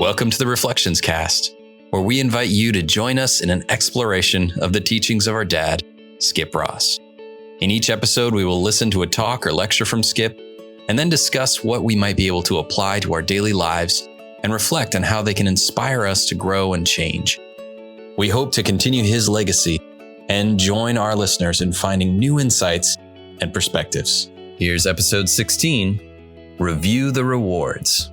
Welcome to the Reflections Cast, where we invite you to join us in an exploration of the teachings of our dad, Skip Ross. In each episode, we will listen to a talk or lecture from Skip, and then discuss what we might be able to apply to our daily lives and reflect on how they can inspire us to grow and change. We hope to continue his legacy and join our listeners in finding new insights and perspectives. Here's episode 16, Review the Rewards.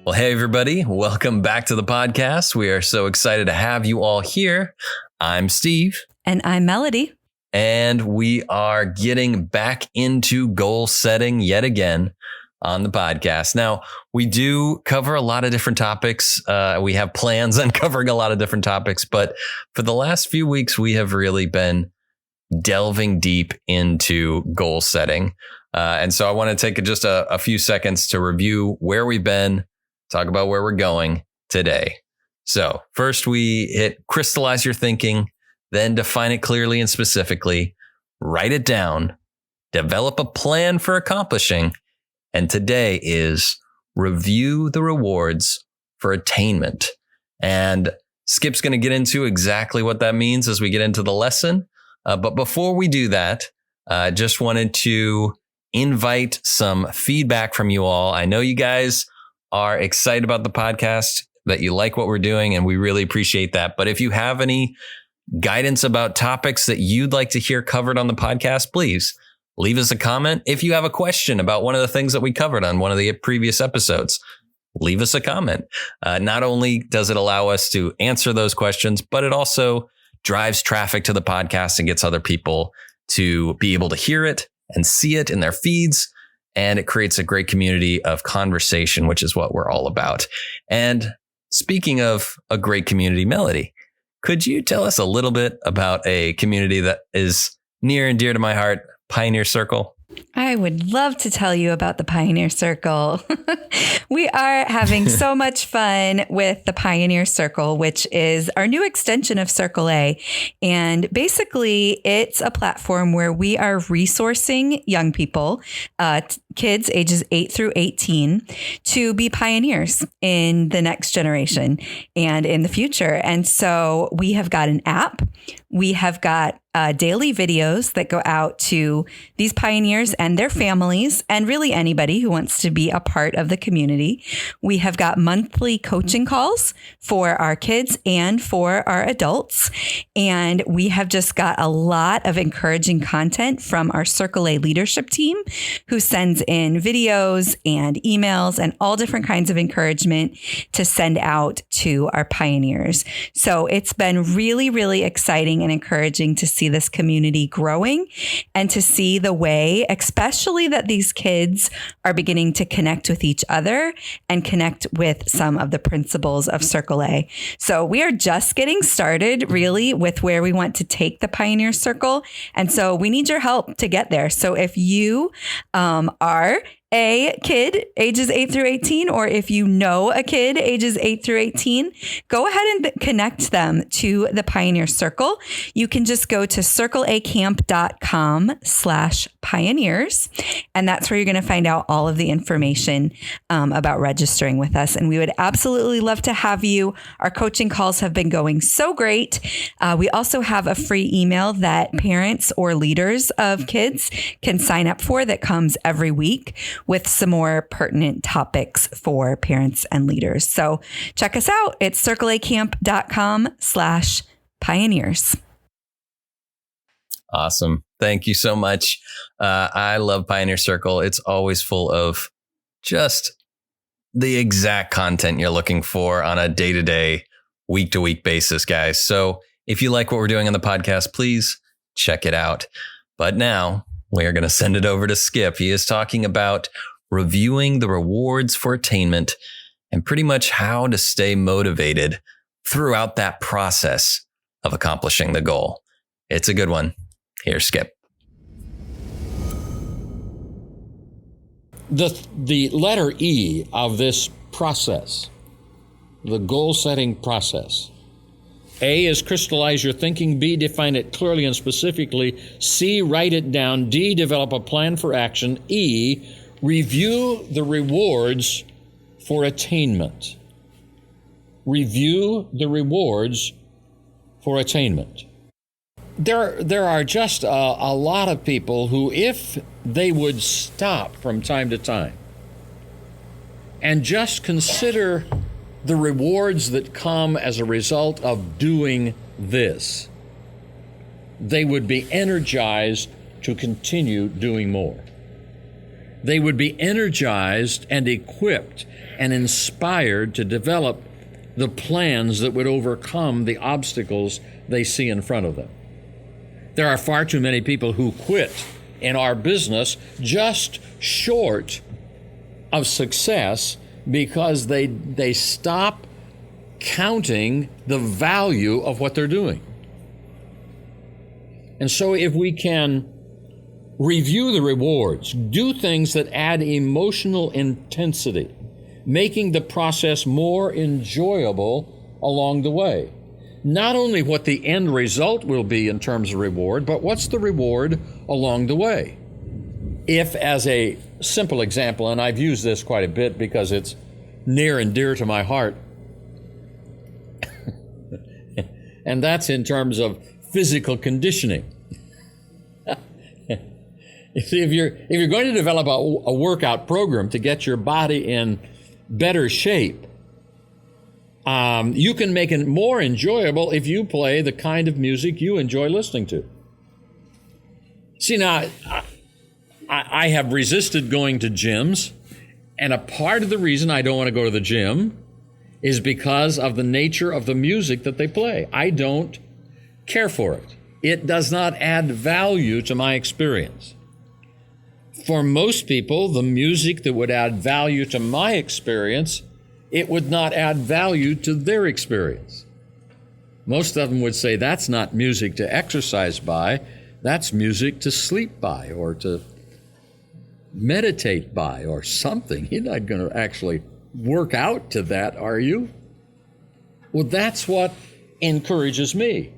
Well, hey, everybody. Welcome back to the podcast. We are so excited to have you all here. I'm Steve. And I'm Melody. And we are getting back into goal setting yet again on the podcast. Now, we do cover a lot of different topics. We have plans on covering a lot of different topics, but for the last few weeks, we have really been delving deep into goal setting. And so I want to take just a few seconds to review where we've been, talk about where we're going today. So first we hit crystallize your thinking, then define it clearly and specifically, write it down, develop a plan for accomplishing. And today is review the rewards for attainment. And Skip's going to get into exactly what that means as we get into the lesson. But before we do that, I just wanted to invite some feedback from you all. I know you guys are excited about the podcast, that you like what we're doing, and we really appreciate that. But if you have any guidance about topics that you'd like to hear covered on the podcast, please leave us a comment. If you have a question about one of the things that we covered on one of the previous episodes, leave us a comment. Not only does it allow us to answer those questions, but it also drives traffic to the podcast and gets other people to be able to hear it and see it in their feeds. And it creates a great community of conversation, which is what we're all about. And speaking of a great community, Melody, could you tell us a little bit about a community that is near and dear to my heart, Pioneer Circle? I would love to tell you about the Pioneer Circle. We are having so much fun with the Pioneer Circle, which is our new extension of Circle A. And basically, it's a platform where we are resourcing young people, kids ages 8 through 18, to be pioneers in the next generation and in the future. And so we have got an app. We have got daily videos that go out to these pioneers and their families, and really anybody who wants to be a part of the community. We have got monthly coaching calls for our kids and for our adults. And we have just got a lot of encouraging content from our Circle A leadership team, who sends in videos and emails and all different kinds of encouragement to send out to our pioneers. So it's been really, really exciting and encouraging to see this community growing and to see the way, especially that these kids are beginning to connect with each other and connect with some of the principles of Circle A. So we are just getting started really with where we want to take the Pioneer Circle. And so we need your help to get there. So if you are a kid ages 8 through 18, or if you know a kid ages 8 through 18, go ahead and connect them to the Pioneer Circle. You can just go to circleacamp.com/pioneers. And that's where you're going to find out all of the information about registering with us. And we would absolutely love to have you. Our coaching calls have been going so great. We also have a free email that parents or leaders of kids can sign up for that comes every week with some more pertinent topics for parents and leaders. So check us out. It's circleacamp.com/pioneers. Awesome. Thank you so much. I love Pioneer Circle. It's always full of just the exact content you're looking for on a day-to-day, week-to-week basis, guys. So if you like what we're doing on the podcast, please check it out. But now we are going to send it over to Skip. He is talking about reviewing the rewards for attainment and pretty much how to stay motivated throughout that process of accomplishing the goal. It's a good one. Here's Skip. The letter E of this process, the goal setting process. A is crystallize your thinking. B, define it clearly and specifically. C, write it down. D, develop a plan for action. E, review the rewards for attainment. Review the rewards for attainment. There are just a lot of people who, if they would stop from time to time and just consider the rewards that come as a result of doing this, they would be energized to continue doing more. They would be energized and equipped and inspired to develop the plans that would overcome the obstacles they see in front of them. There are far too many people who quit in our business just short of success because they stop counting the value of what they're doing. And so if we can review the rewards, do things that add emotional intensity, making the process more enjoyable along the way. Not only what the end result will be in terms of reward, but what's the reward along the way. If, as a simple example, and I've used this quite a bit because it's near and dear to my heart, and that's in terms of physical conditioning. If you're going to develop a workout program to get your body in better shape, you can make it more enjoyable if you play the kind of music you enjoy listening to. See, now, I have resisted going to gyms, and a part of the reason I don't want to go to the gym is because of the nature of the music that they play. I don't care for it. It does not add value to my experience. For most people, the music that would add value to my experience, it would not add value to their experience. Most of them would say, that's not music to exercise by, that's music to sleep by or to meditate by or something. You're not going to actually work out to that, are you? Well, that's what encourages me.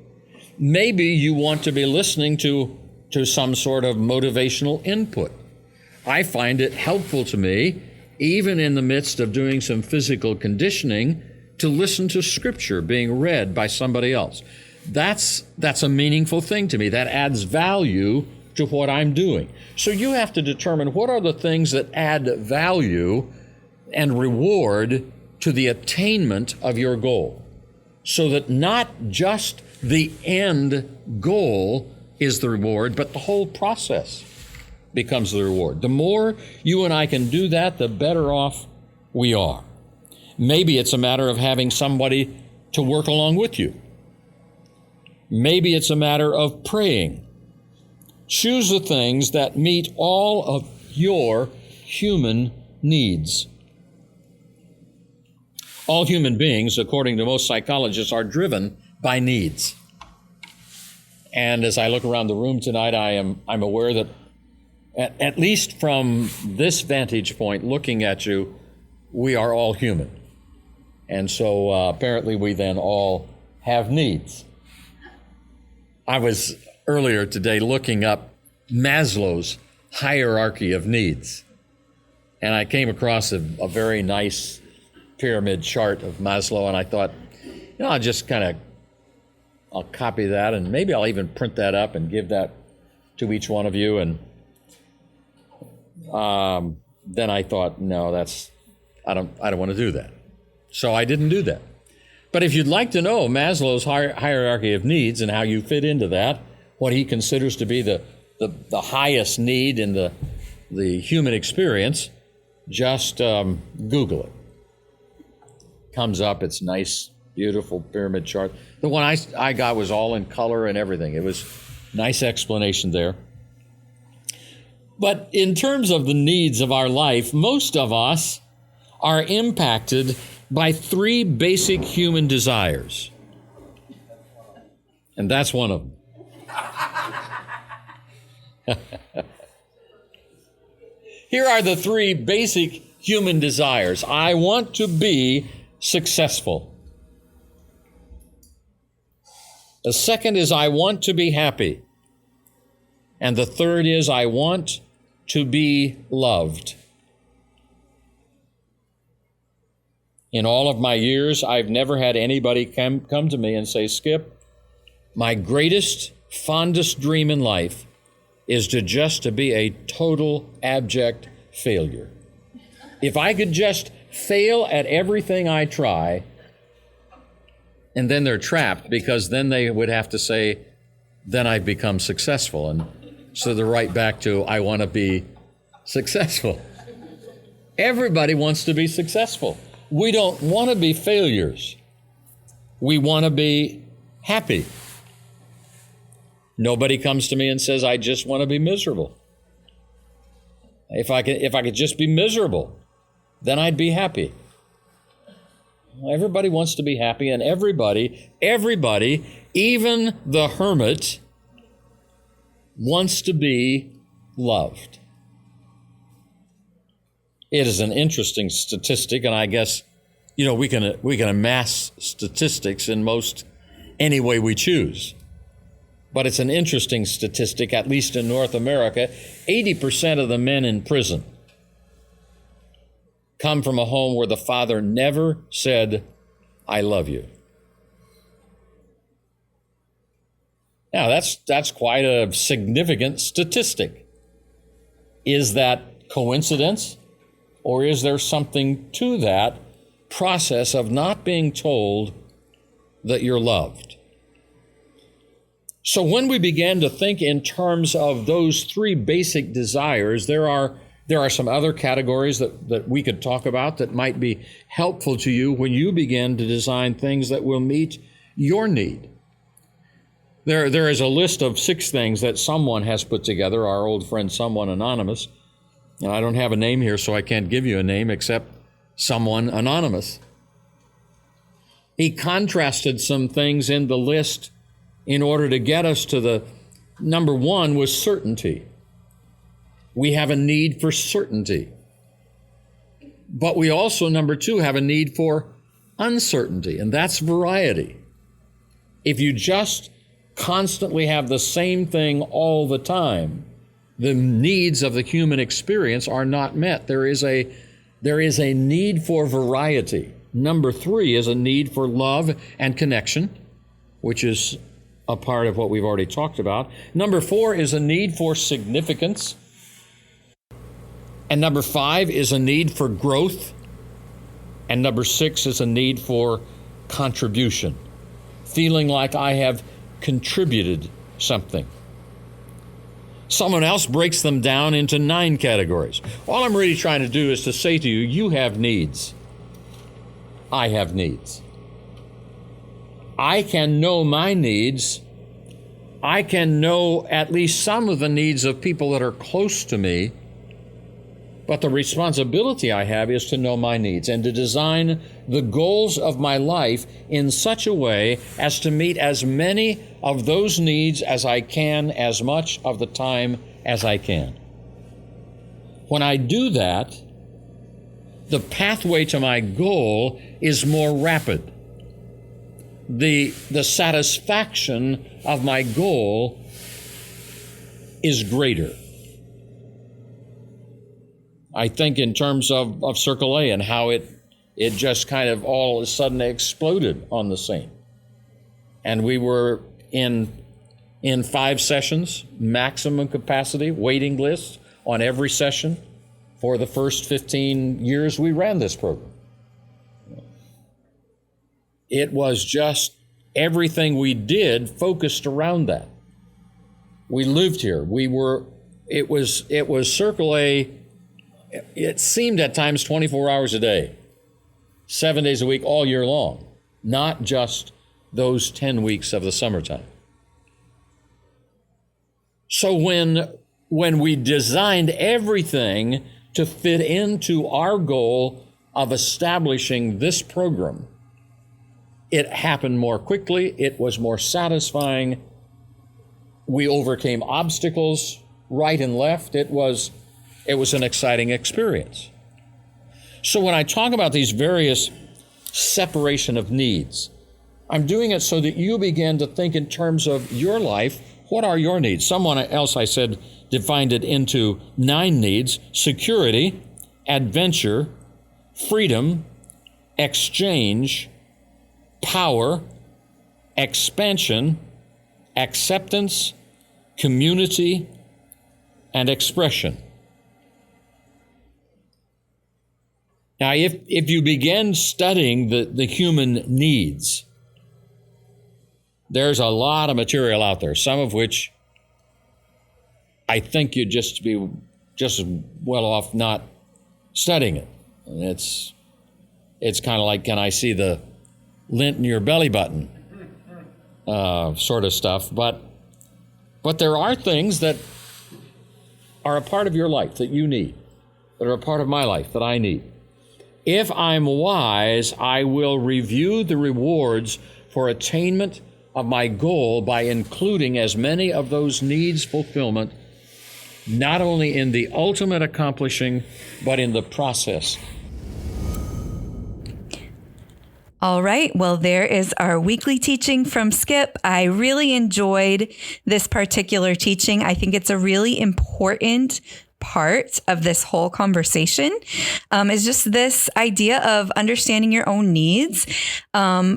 Maybe you want to be listening to some sort of motivational input. I find it helpful to me, even in the midst of doing some physical conditioning, to listen to Scripture being read by somebody else. That's a meaningful thing to me. That adds value to what I'm doing. So you have to determine what are the things that add value and reward to the attainment of your goal, so that not just the end goal is the reward, but the whole process becomes the reward. The more you and I can do that, the better off we are. Maybe it's a matter of having somebody to work along with you. Maybe it's a matter of praying. Choose the things that meet all of your human needs. All human beings, according to most psychologists, are driven by needs. And as I look around the room tonight, I'm aware that at least from this vantage point, looking at you, we are all human. And so apparently we then all have needs. I was earlier today looking up Maslow's hierarchy of needs. And I came across a very nice pyramid chart of Maslow, and I thought, I'll just I'll copy that, and maybe I'll even print that up and give that to each one of you. And then I thought, no, I don't want to do that. So I didn't do that. But if you'd like to know Maslow's hierarchy of needs and how you fit into that, what he considers to be the highest need in the human experience, just Google it. Comes up, it's nice, beautiful pyramid chart. The one I got was all in color and everything. It was nice explanation there. But in terms of the needs of our life, most of us are impacted by three basic human desires. And that's one of them. Here are the three basic human desires. I want to be successful. The second is I want to be happy. And the third is I want to be loved. In all of my years, I've never had anybody come to me and say, Skip, my greatest, fondest dream in life is to be a total, abject failure. If I could just fail at everything I try, and then they're trapped, because then they would have to say, then I've become successful. And so they're right back to, I want to be successful. Everybody wants to be successful. We don't want to be failures. We want to be happy. Nobody comes to me and says, I just want to be miserable. If I could just be miserable, then I'd be happy. Everybody wants to be happy, and everybody, even the hermit, wants to be loved. It is an interesting statistic, and I guess, we can amass statistics in most any way we choose. But it's an interesting statistic, at least in North America. 80% of the men in prison come from a home where the father never said, I love you. Now, that's quite a significant statistic. Is that coincidence, or is there something to that process of not being told that you're loved? So when we began to think in terms of those three basic desires, there are some other categories that we could talk about that might be helpful to you when you begin to design things that will meet your need. There is a list of 6 things that someone has put together, our old friend Someone Anonymous. And I don't have a name here, so I can't give you a name except Someone Anonymous. He contrasted some things in the list in order to get us to the number 1 was certainty. We have a need for certainty. But we also, number 2, have a need for uncertainty, and that's variety. If you just constantly have the same thing all the time, the needs of the human experience are not met. There is a need for variety. Number 3 is a need for love and connection, which is a part of what we've already talked about. Number 4 is a need for significance. And number 5 is a need for growth. And number 6 is a need for contribution, feeling like I have contributed something. Someone else breaks them down into 9 categories. All I'm really trying to do is to say to you, you have needs. I have needs. I can know my needs. I can know at least some of the needs of people that are close to me. But the responsibility I have is to know my needs and to design the goals of my life in such a way as to meet as many of those needs as I can, as much of the time as I can. When I do that, the pathway to my goal is more rapid. The satisfaction of my goal is greater. I think in terms of Circle A and how it just kind of all of a sudden exploded on the scene. And we were in 5 sessions, maximum capacity, waiting lists on every session for the first 15 years we ran this program. It was just everything we did focused around that. We lived here. It was Circle A. It seemed at times 24 hours a day, 7 days a week, all year long, not just those 10 weeks of the summertime. So when we designed everything to fit into our goal of establishing this program, it happened more quickly. It was more satisfying. We overcame obstacles right and left. It was an exciting experience. So when I talk about these various separation of needs, I'm doing it so that you begin to think in terms of your life. What are your needs? Someone else, I said, defined it into 9 needs: security, adventure, freedom, exchange, power, expansion, acceptance, community, and expression. Now, if you begin studying the human needs, there's a lot of material out there, some of which I think you'd just be just as well off not studying it. And it's kind of like, can I see the lint in your belly button sort of stuff. But there are things that are a part of your life that you need, that are a part of my life that I need. If I'm wise, I will review the rewards for attainment of my goal by including as many of those needs fulfillment, not only in the ultimate accomplishing, but in the process. All right. Well, there is our weekly teaching from Skip. I really enjoyed this particular teaching. I think it's a really important part of this whole conversation, is just this idea of understanding your own needs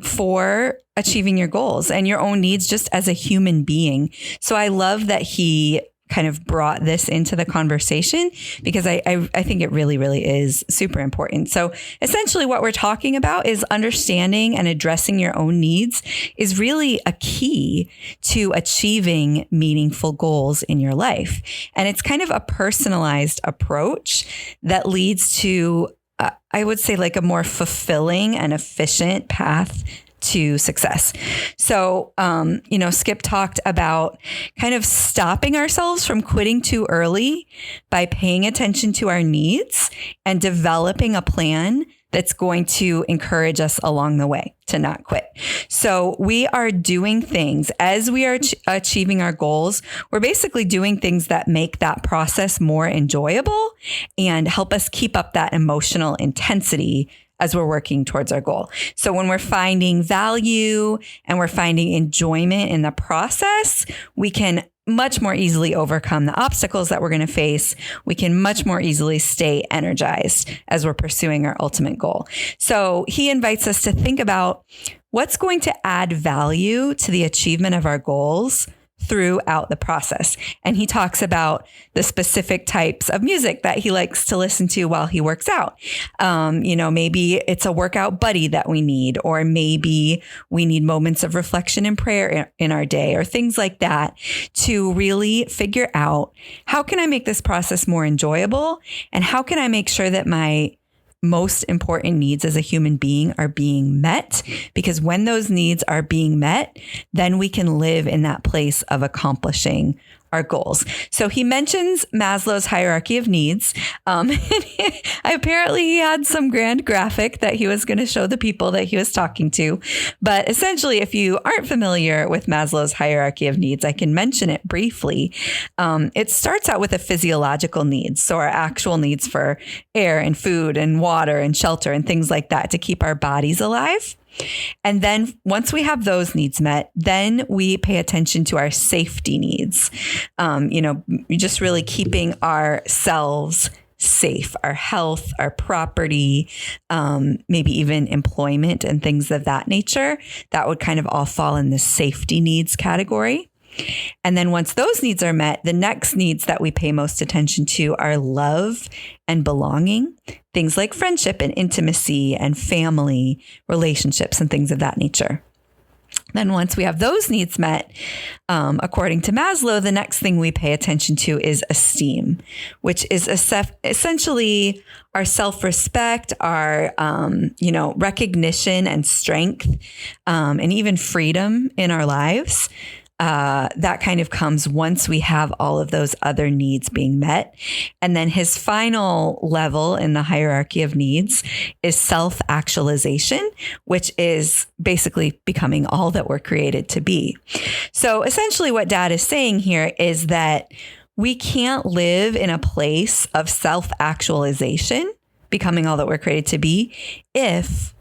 for achieving your goals and your own needs just as a human being. So I love that he kind of brought this into the conversation, because I think it really, really is super important. So essentially what we're talking about is understanding and addressing your own needs is really a key to achieving meaningful goals in your life. And it's kind of a personalized approach that leads to, I would say, like a more fulfilling and efficient path to success. So, Skip talked about kind of stopping ourselves from quitting too early by paying attention to our needs and developing a plan that's going to encourage us along the way to not quit. So we are doing things as we are achieving our goals. We're basically doing things that make that process more enjoyable and help us keep up that emotional intensity as we're working towards our goal. So when we're finding value and we're finding enjoyment in the process, we can much more easily overcome the obstacles that we're going to face. We can much more easily stay energized as we're pursuing our ultimate goal. So he invites us to think about what's going to add value to the achievement of our goals throughout the process. And he talks about the specific types of music that he likes to listen to while he works out. Maybe it's a workout buddy that we need, or maybe we need moments of reflection and prayer in our day, or things like that, to really figure out, how can I make this process more enjoyable? And how can I make sure that my most important needs as a human being are being met? Because when those needs are being met, then we can live in that place of accomplishing our goals. So he mentions Maslow's hierarchy of needs. Apparently he had some grand graphic that he was going to show the people that he was talking to. But essentially, if you aren't familiar with Maslow's hierarchy of needs, I can mention it briefly. It starts out with the physiological needs. So our actual needs for air and food and water and shelter and things like that to keep our bodies alive. And then once we have those needs met, then we pay attention to our safety needs. Just really keeping ourselves safe, our health, our property, maybe even employment and things of that nature. That would kind of all fall in the safety needs category. And then once those needs are met, the next needs that we pay most attention to are love and belonging, things like friendship and intimacy and family, relationships and things of that nature. Then once we have those needs met, according to Maslow, the next thing we pay attention to is esteem, which is essentially our self-respect, our, recognition and strength, and even freedom in our lives. That kind of comes once we have all of those other needs being met. And then his final level in the hierarchy of needs is self-actualization, which is basically becoming all that we're created to be. So essentially what Dad is saying here is that we can't live in a place of self-actualization, becoming all that we're created to be, if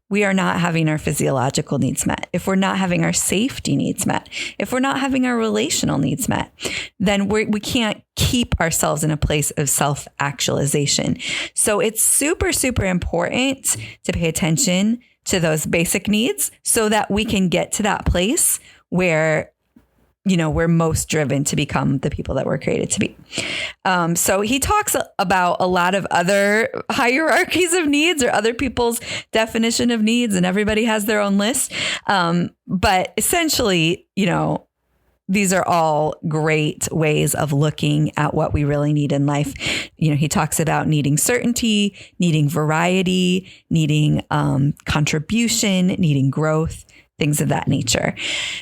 we are not having our physiological needs met, if we're not having our safety needs met, if we're not having our relational needs met, then we can't keep ourselves in a place of self-actualization. So it's super, super important to pay attention to those basic needs so that we can get to that place where we're most driven to become the people that we're created to be. So he talks about a lot of other hierarchies of needs or other people's definition of needs, and everybody has their own list. But essentially, these are all great ways of looking at what we really need in life. He talks about needing certainty, needing variety, needing contribution, needing growth, things of that nature.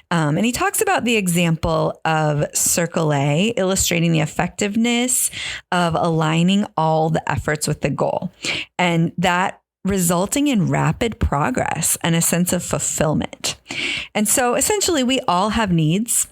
And he talks about the example of Circle A, illustrating the effectiveness of aligning all the efforts with the goal, and that resulting in rapid progress and a sense of fulfillment. And so essentially, we all have needs.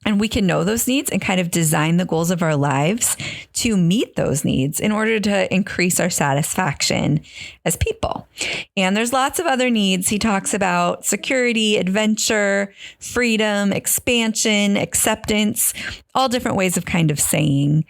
And we can know those needs and kind of design the goals of our lives to meet those needs in order to increase our satisfaction as people. And there's lots of other needs. He talks about security, adventure, freedom, expansion, acceptance, all different ways of kind of saying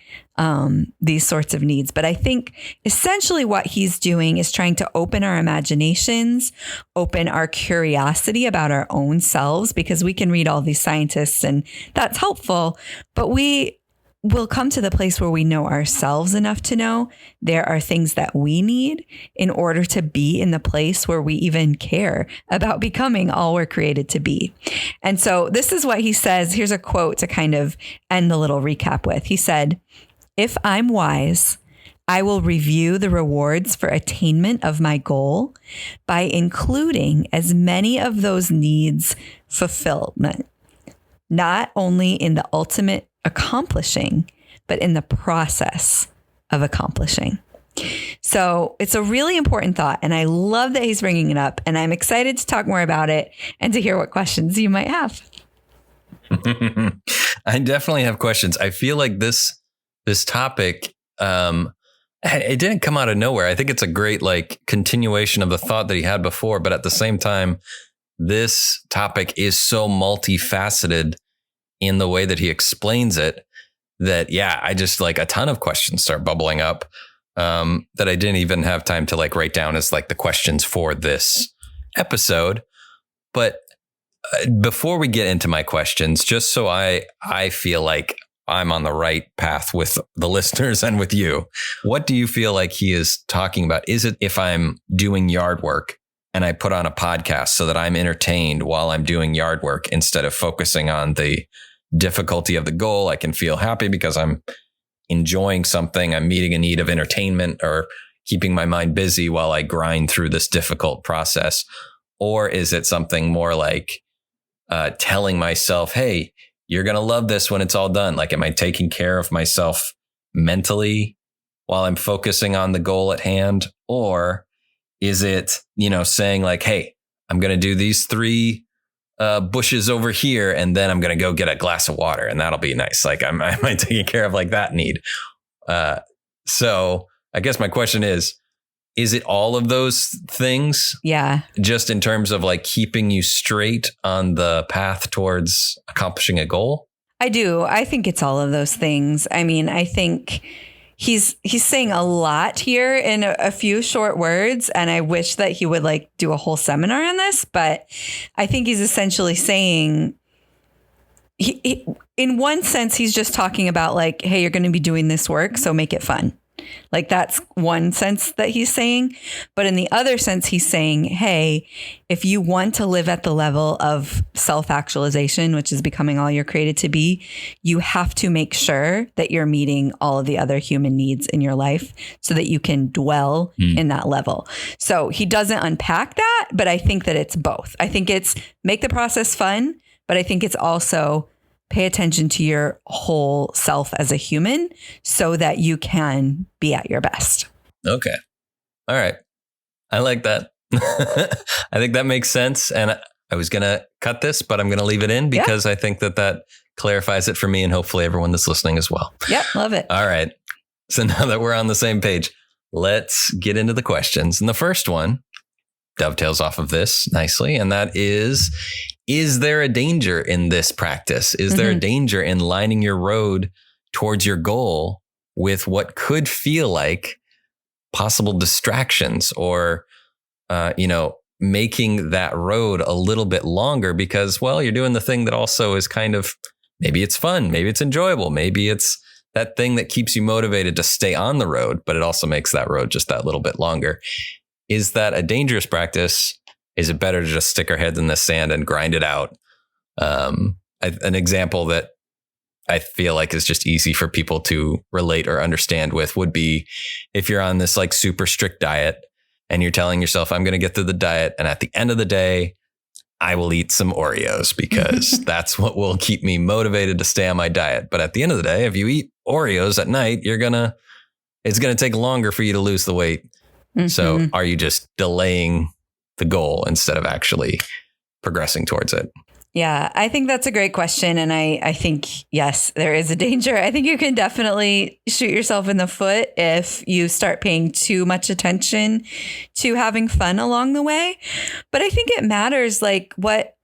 these sorts of needs. But I think essentially what he's doing is trying to open our imaginations, open our curiosity about our own selves, because we can read all these scientists and that's helpful, but we will come to the place where we know ourselves enough to know there are things that we need in order to be in the place where we even care about becoming all we're created to be. And so this is what he says. Here's a quote to kind of end the little recap with. He said, "If I'm wise, I will review the rewards for attainment of my goal by including as many of those needs fulfillment, not only in the ultimate accomplishing, but in the process of accomplishing." So it's a really important thought. And I love that he's bringing it up. And I'm excited to talk more about it and to hear what questions you might have. I definitely have questions. I feel like this topic, it didn't come out of nowhere. I think it's a great continuation of the thought that he had before. But at the same time, this topic is so multifaceted in the way that he explains it that, I just a ton of questions start bubbling up that I didn't even have time to write down as the questions for this episode. But before we get into my questions, just so I feel like I'm on the right path with the listeners and with you, what do you feel like he is talking about? Is it if I'm doing yard work and I put on a podcast so that I'm entertained while I'm doing yard work instead of focusing on the difficulty of the goal? I can feel happy because I'm enjoying something. I'm meeting a need of entertainment or keeping my mind busy while I grind through this difficult process. Or is it something more like telling myself, hey, you're going to love this when it's all done? Am I taking care of myself mentally while I'm focusing on the goal at hand? Or is it, saying hey, I'm going to do these 3 bushes over here, and then I'm going to go get a glass of water, and that'll be nice. Am I taking care of that need? So I guess my question is it all of those things? Yeah. Just in terms of keeping you straight on the path towards accomplishing a goal? I do. I think it's all of those things. I mean, I think he's saying a lot here in a few short words, and I wish that he would do a whole seminar on this, but I think he's essentially saying he in one sense, he's just talking about hey, you're going to be doing this work, so make it fun. That's one sense that he's saying. But in the other sense, he's saying, hey, if you want to live at the level of self-actualization, which is becoming all you're created to be, you have to make sure that you're meeting all of the other human needs in your life so that you can dwell in that level. So he doesn't unpack that, but I think that it's both. I think it's make the process fun, but I think it's also pay attention to your whole self as a human so that you can be at your best. Okay. All right. I like that. I think that makes sense. And I was going to cut this, but I'm going to leave it in because I think that clarifies it for me and hopefully everyone that's listening as well. Yep. Love it. All right. So now that we're on the same page, let's get into the questions. And the first one dovetails off of this nicely. And that is there a danger in this practice? Is there a danger in lining your road towards your goal with what could feel like possible distractions or, making that road a little bit longer because, well, you're doing the thing that also is kind of, maybe it's fun, maybe it's enjoyable, maybe it's that thing that keeps you motivated to stay on the road, but it also makes that road just that little bit longer. Is that a dangerous practice? Is it better to just stick our heads in the sand and grind it out? An example that I feel like is just easy for people to relate or understand with would be if you're on this like super strict diet and you're telling yourself, I'm going to get through the diet. And at the end of the day, I will eat some Oreos because that's what will keep me motivated to stay on my diet. But at the end of the day, if you eat Oreos at night, it's going to take longer for you to lose the weight. So are you just delaying the goal instead of actually progressing towards it? Yeah, I think that's a great question. And I think, yes, there is a danger. I think you can definitely shoot yourself in the foot if you start paying too much attention to having fun along the way. But I think it matters like what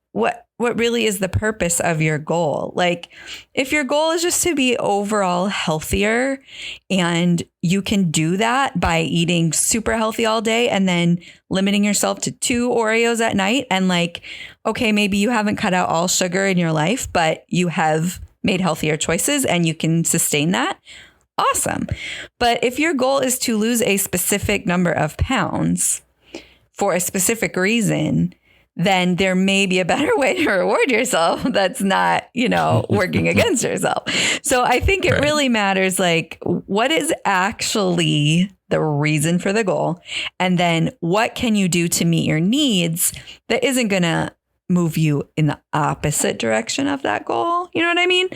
really is the purpose of your goal. Like if your goal is just to be overall healthier and you can do that by eating super healthy all day and then limiting yourself to 2 Oreos at night and like, okay, maybe you haven't cut out all sugar in your life, but you have made healthier choices and you can sustain that. Awesome. But if your goal is to lose a specific number of pounds for a specific reason, then there may be a better way to reward yourself that's not, working against yourself. So I think it really matters, like, what is actually the reason for the goal? And then what can you do to meet your needs that isn't going to move you in the opposite direction of that goal? You know what I mean?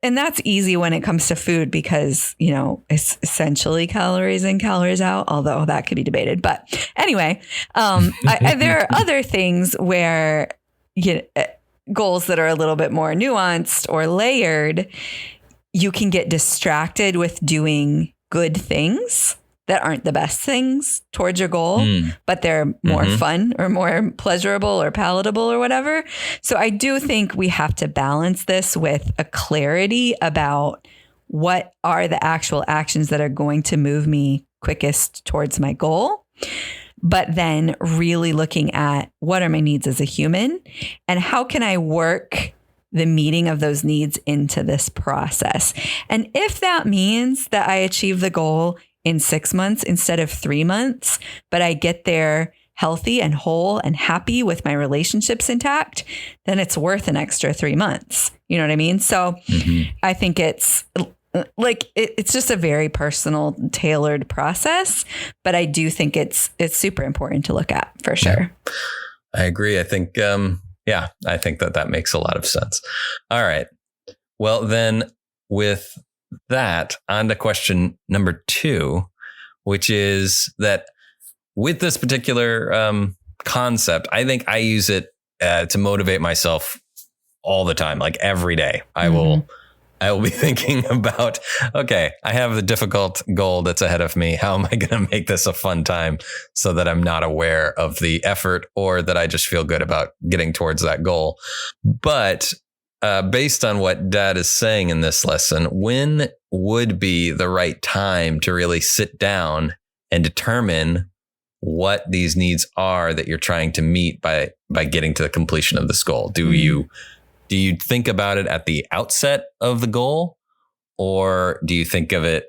And that's easy when it comes to food because, it's essentially calories in, calories out, although that could be debated. But anyway, there are other things where goals that are a little bit more nuanced or layered, you can get distracted with doing good things that aren't the best things towards your goal, but they're more fun or more pleasurable or palatable or whatever. So I do think we have to balance this with a clarity about what are the actual actions that are going to move me quickest towards my goal, but then really looking at what are my needs as a human and how can I work the meeting of those needs into this process. And if that means that I achieve the goal in 6 months instead of 3 months, but I get there healthy and whole and happy with my relationships intact, then it's worth an extra 3 months. You know what I mean? So I think it's like, it's just a very personal, tailored process, but I do think it's super important to look at for sure. Yeah. I agree. I think, I think that makes a lot of sense. All right. Well, then with that, on to question number 2, which is that with this particular concept, I think I use it to motivate myself all the time, like every day. I will be thinking about, okay, I have the difficult goal that's ahead of me. How am I going to make this a fun time so that I'm not aware of the effort or that I just feel good about getting towards that goal? But based on what Dad is saying in this lesson, when would be the right time to really sit down and determine what these needs are that you're trying to meet by getting to the completion of this goal? Do you think about it at the outset of the goal, or do you think of it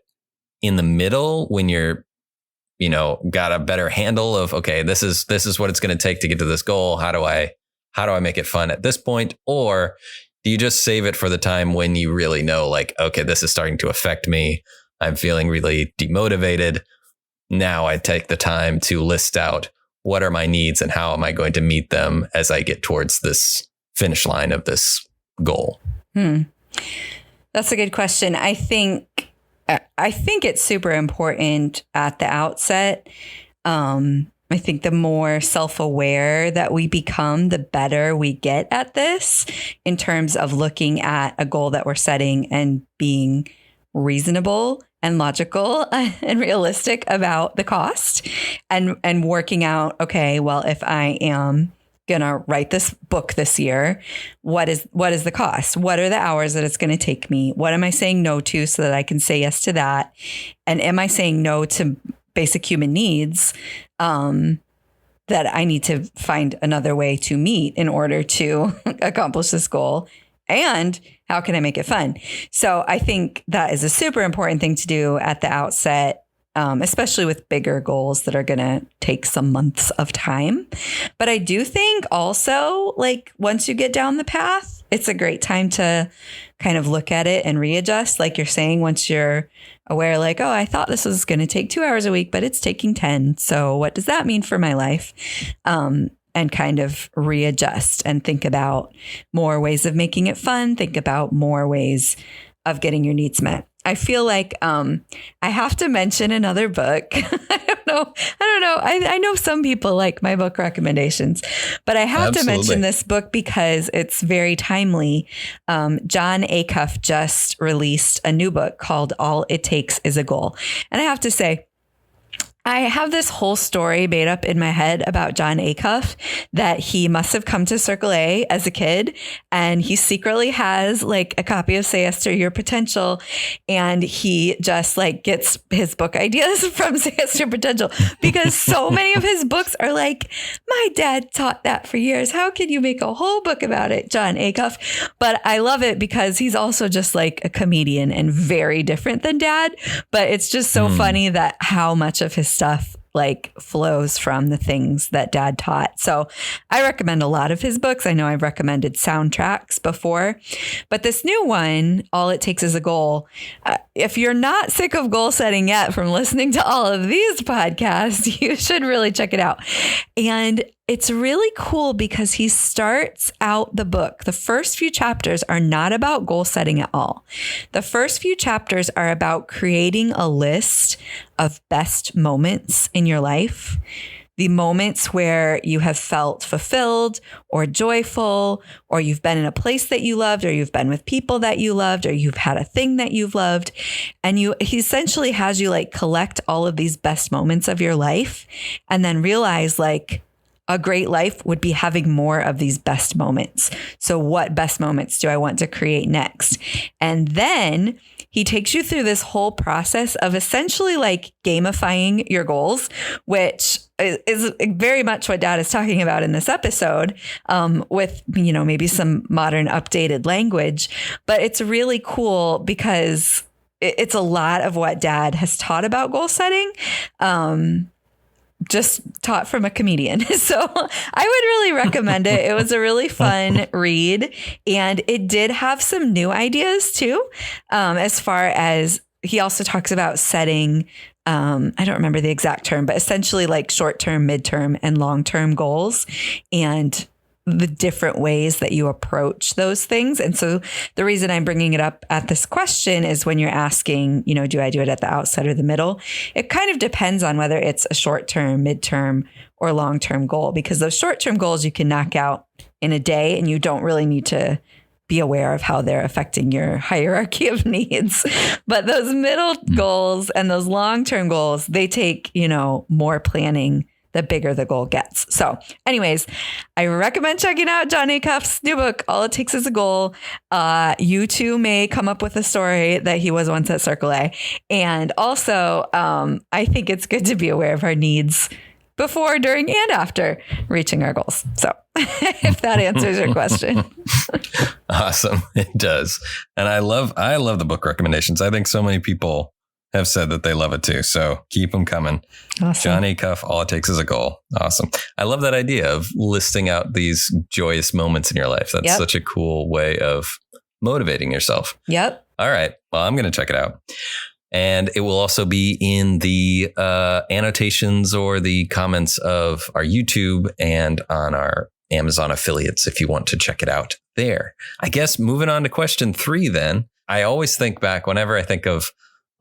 in the middle when you're, got a better handle of, okay, this is what it's going to take to get to this goal. How do I make it fun at this point? Or do you just save it for the time when you really know, like, okay, this is starting to affect me. I'm feeling really demotivated. Now I take the time to list out what are my needs and how am I going to meet them as I get towards this finish line of this goal? That's a good question. I think it's super important at the outset. I think the more self-aware that we become, the better we get at this in terms of looking at a goal that we're setting and being reasonable and logical and realistic about the cost and working out, okay, well, if I am going to write this book this year, what is the cost? What are the hours that it's going to take me? What am I saying no to so that I can say yes to that? And am I saying no to basic human needs that I need to find another way to meet in order to accomplish this goal? And how can I make it fun? So I think that is a super important thing to do at the outset, especially with bigger goals that are going to take some months of time. But I do think also, like, once you get down the path, it's a great time to kind of look at it and readjust. Like you're saying, once you're aware, like, oh, I thought this was going to take 2 hours a week, but it's taking 10. So what does that mean for my life? And kind of readjust and think about more ways of making it fun. Think about more ways of getting your needs met. I feel like I have to mention another book. I don't know. I know some people like my book recommendations, but I have to mention this book because it's very timely. Jon Acuff just released a new book called All It Takes Is a Goal. And I have to say, I have this whole story made up in my head about Jon Acuff that he must have come to Circle A as a kid and he secretly has like a copy of Say Yes to Your Potential, and he just like gets his book ideas from Say Yes to Your Potential because so many of his books are like, my dad taught that for years. How can you make a whole book about it, Jon Acuff? But I love it because he's also just like a comedian and very different than Dad. But it's just so funny that how much of his stuff like flows from the things that Dad taught. So I recommend a lot of his books. I know I've recommended soundtracks before, but this new one, All It Takes Is a Goal. If you're not sick of goal setting yet from listening to all of these podcasts, you should really check it out. And it's really cool because he starts out the book. The first few chapters are not about goal setting at all. The first few chapters are about creating a list of best moments in your life. The moments where you have felt fulfilled or joyful, or you've been in a place that you loved, or you've been with people that you loved, or you've had a thing that you've loved. And he essentially has you like collect all of these best moments of your life and then realize like, a great life would be having more of these best moments. So what best moments do I want to create next? And then he takes you through this whole process of essentially like gamifying your goals, which is very much what Dad is talking about in this episode, with, you know, maybe some modern updated language. But it's really cool because it's a lot of what Dad has taught about goal setting. Just taught from a comedian. So I would really recommend it. It was a really fun read, and it did have some new ideas too. As far as he also talks about setting, I don't remember the exact term, but essentially like short-term, midterm, and long-term goals, and the different ways that you approach those things. And so the reason I'm bringing it up at this question is when you're asking, you know, do I do it at the outset or the middle? It kind of depends on whether it's a short-term, midterm, or long-term goal, because those short-term goals you can knock out in a day and you don't really need to be aware of how they're affecting your hierarchy of needs. But those middle goals and those long-term goals, they take, you know, more planning the bigger the goal gets. So anyways, I recommend checking out Jon Acuff's new book, All It Takes Is a Goal. You too may come up with a story that he was once at Circle A. And also, I think it's good to be aware of our needs before, during, and after reaching our goals. So if that answers your question. Awesome. It does. And I love the book recommendations. I think so many people have said that they love it too. So keep them coming. Awesome. Jon Acuff, All It Takes Is a Goal. Awesome. I love that idea of listing out these joyous moments in your life. That's such a cool way of motivating yourself. Yep. All right. Well, I'm going to check it out. And it will also be in the annotations or the comments of our YouTube and on our Amazon affiliates if you want to check it out there. I guess moving on to question 3 then. I always think back whenever I think of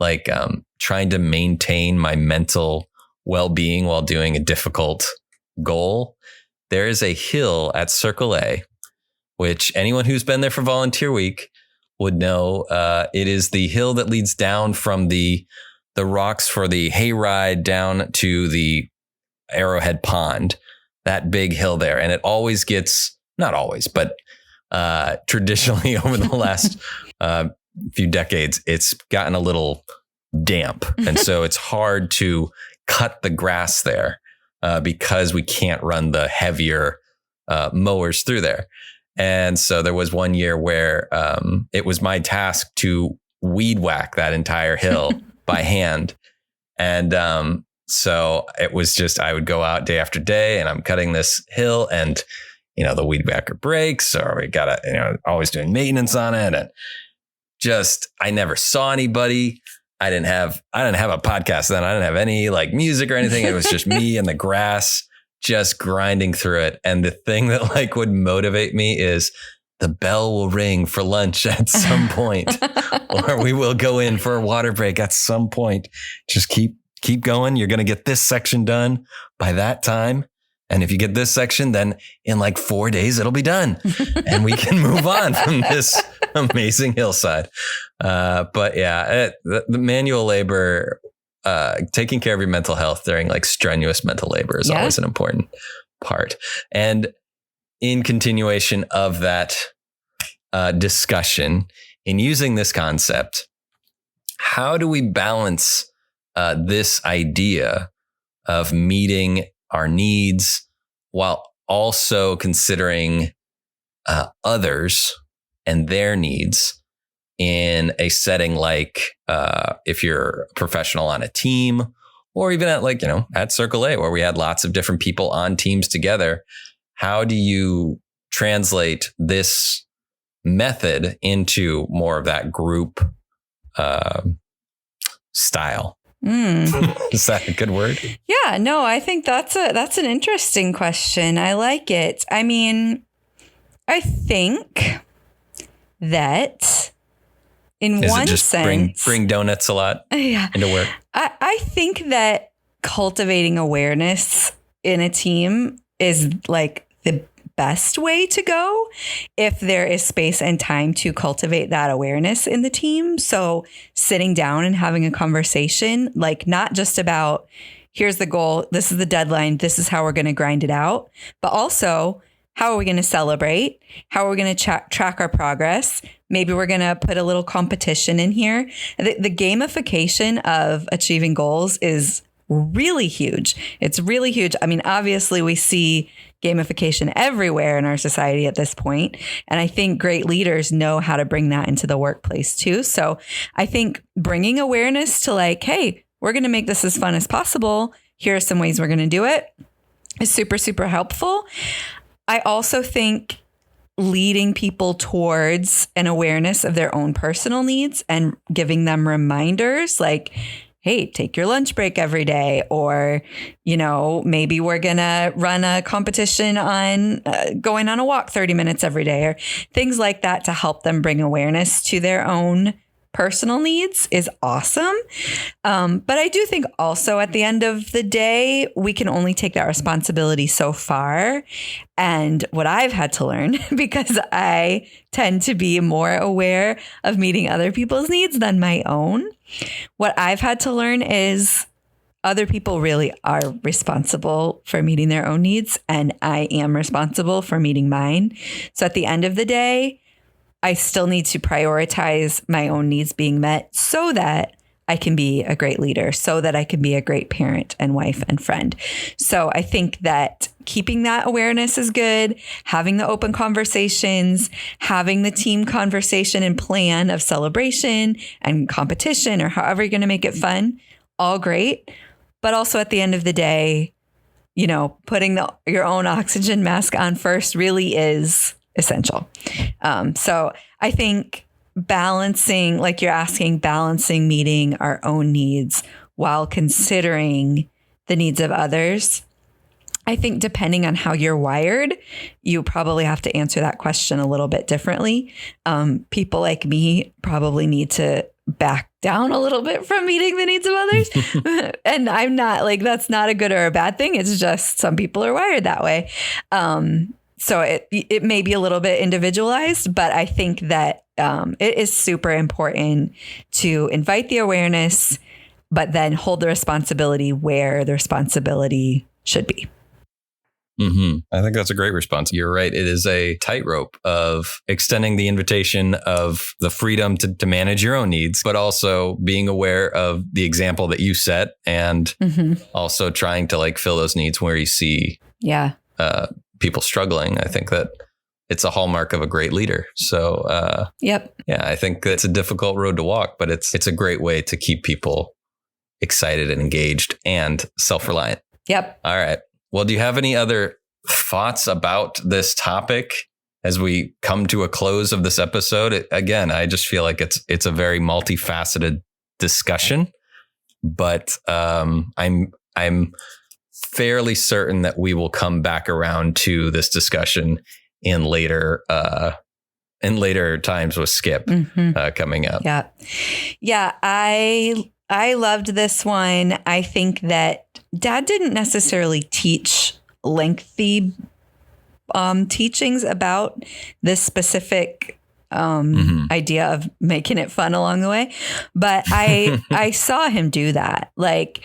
like trying to maintain my mental well-being while doing a difficult goal. There is a hill at Circle A, which anyone who's been there for Volunteer Week would know, it is the hill that leads down from the rocks for the hayride down to the Arrowhead Pond, that big hill there. And it always gets, not always, but traditionally over the last few decades, it's gotten a little damp. And so it's hard to cut the grass there because we can't run the heavier mowers through there. And so there was one year where it was my task to weed whack that entire hill by hand. And so it was just, I would go out day after day and I'm cutting this hill and, the weed whacker breaks, or we got to, always doing maintenance on it. And just, I never saw anybody. I didn't have a podcast then. I didn't have any like music or anything. It was just me and the grass just grinding through it. And the thing that like would motivate me is the bell will ring for lunch at some point, or we will go in for a water break at some point. Just keep going. You're going to get this section done by that time. And if you get this section, then in like 4 days, it'll be done and we can move on from this amazing hillside. But yeah, the manual labor, taking care of your mental health during like strenuous mental labor is always an important part. And in continuation of that discussion, in using this concept, how do we balance this idea of meeting our needs while also considering others and their needs in a setting like if you're a professional on a team, or even at like, at Circle A, where we had lots of different people on teams together? How do you translate this method into more of that group style? Is that a good word? Yeah, no, I think that's an interesting question. I like it. I mean, I think that in one sense, bring donuts a lot into work. I think that cultivating awareness in a team is like the best way to go if there is space and time to cultivate that awareness in the team. So sitting down and having a conversation, like not just about here's the goal, this is the deadline, this is how we're going to grind it out, but also how are we going to celebrate? How are we going to track our progress? Maybe we're going to put a little competition in here. The gamification of achieving goals is really huge. It's really huge. I mean, obviously we see gamification everywhere in our society at this point. And I think great leaders know how to bring that into the workplace too. So I think bringing awareness to like, hey, we're going to make this as fun as possible. Here are some ways we're going to do it is super, super helpful. I also think leading people towards an awareness of their own personal needs and giving them reminders like, hey, take your lunch break every day, or, maybe we're going to run a competition on going on a walk 30 minutes every day, or things like that to help them bring awareness to their own personal needs is awesome. But I do think also at the end of the day, we can only take that responsibility so far. And what I've had to learn, because I tend to be more aware of meeting other people's needs than my own, what I've had to learn is other people really are responsible for meeting their own needs, and I am responsible for meeting mine. So at the end of the day, I still need to prioritize my own needs being met so that I can be a great leader, so that I can be a great parent and wife and friend. So I think that keeping that awareness is good, having the open conversations, having the team conversation and plan of celebration and competition, or however you're going to make it fun, all great. But also at the end of the day, putting your own oxygen mask on first really is essential. So I think balancing, like you're asking, balancing meeting our own needs while considering the needs of others. I think depending on how you're wired, you probably have to answer that question a little bit differently. People like me probably need to back down a little bit from meeting the needs of others. And I'm not like, that's not a good or a bad thing. It's just some people are wired that way. So it may be a little bit individualized, but I think that it is super important to invite the awareness, but then hold the responsibility where the responsibility should be. I think that's a great response. You're right. It is a tightrope of extending the invitation of the freedom to manage your own needs, but also being aware of the example that you set and also trying to like fill those needs where you see people struggling. I think that it's a hallmark of a great leader. So, I think it's a difficult road to walk, but it's a great way to keep people excited and engaged and self-reliant. Yep. All right. Well, do you have any other thoughts about this topic as we come to a close of this episode? Again, I just feel like it's a very multifaceted discussion, but I'm fairly certain that we will come back around to this discussion in later times with Skip coming up. Yeah. I loved this one. I think that Dad didn't necessarily teach lengthy teachings about this specific idea of making it fun along the way. But I saw him do that. Like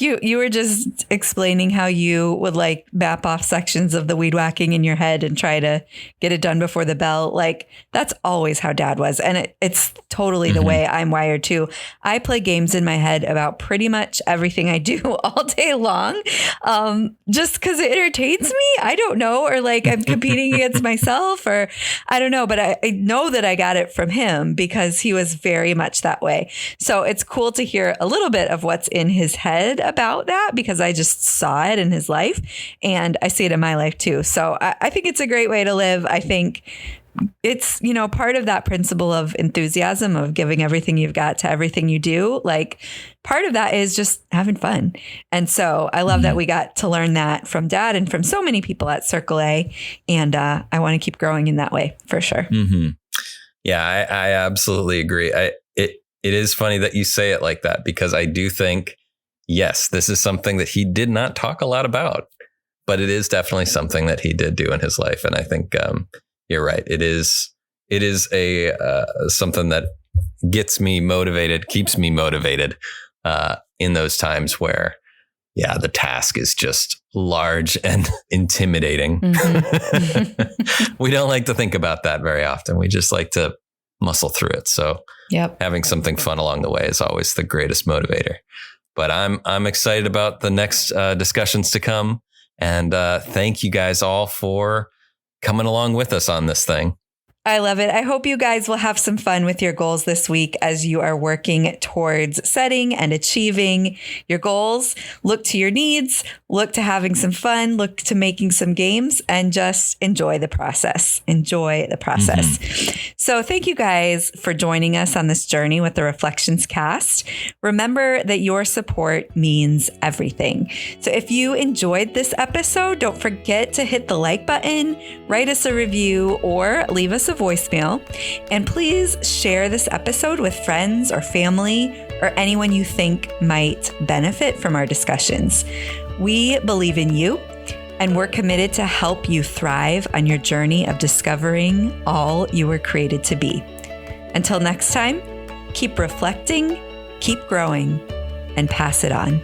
you were just explaining how you would like map off sections of the weed whacking in your head and try to get it done before the bell. Like that's always how Dad was. And it's totally the way I'm wired too. I play games in my head about pretty much everything I do all day long. Just because it entertains me. I don't know. Or like I'm competing against myself or I don't know, but I know that I got it from him because he was very much that way. So it's cool to hear a little bit of what's in his head about that because I just saw it in his life and I see it in my life too. So I think it's a great way to live. I think it's, part of that principle of enthusiasm of giving everything you've got to everything you do. Like part of that is just having fun. And so I love that we got to learn that from Dad and from so many people at Circle A. And I want to keep growing in that way for sure. Yeah, I absolutely agree. It is funny that you say it like that because I do think, yes, this is something that he did not talk a lot about, but it is definitely something that he did do in his life. And I think you're right. It is a something that gets me motivated, keeps me motivated in those times where, the task is just large and intimidating. We don't like to think about that very often. We just like to muscle through it. So having something fun along the way is always the greatest motivator. But I'm excited about the next discussions to come. And thank you guys all for coming along with us on this thing. I love it. I hope you guys will have some fun with your goals this week as you are working towards setting and achieving your goals. Look to your needs, look to having some fun, look to making some games, and just enjoy the process. Enjoy the process. So thank you guys for joining us on this journey with the Reflections Cast. Remember that your support means everything. So if you enjoyed this episode, don't forget to hit the like button, write us a review, or leave us a voicemail. And please share this episode with friends or family or anyone you think might benefit from our discussions. We believe in you, and we're committed to help you thrive on your journey of discovering all you were created to be. Until next time, keep reflecting, keep growing, and pass it on.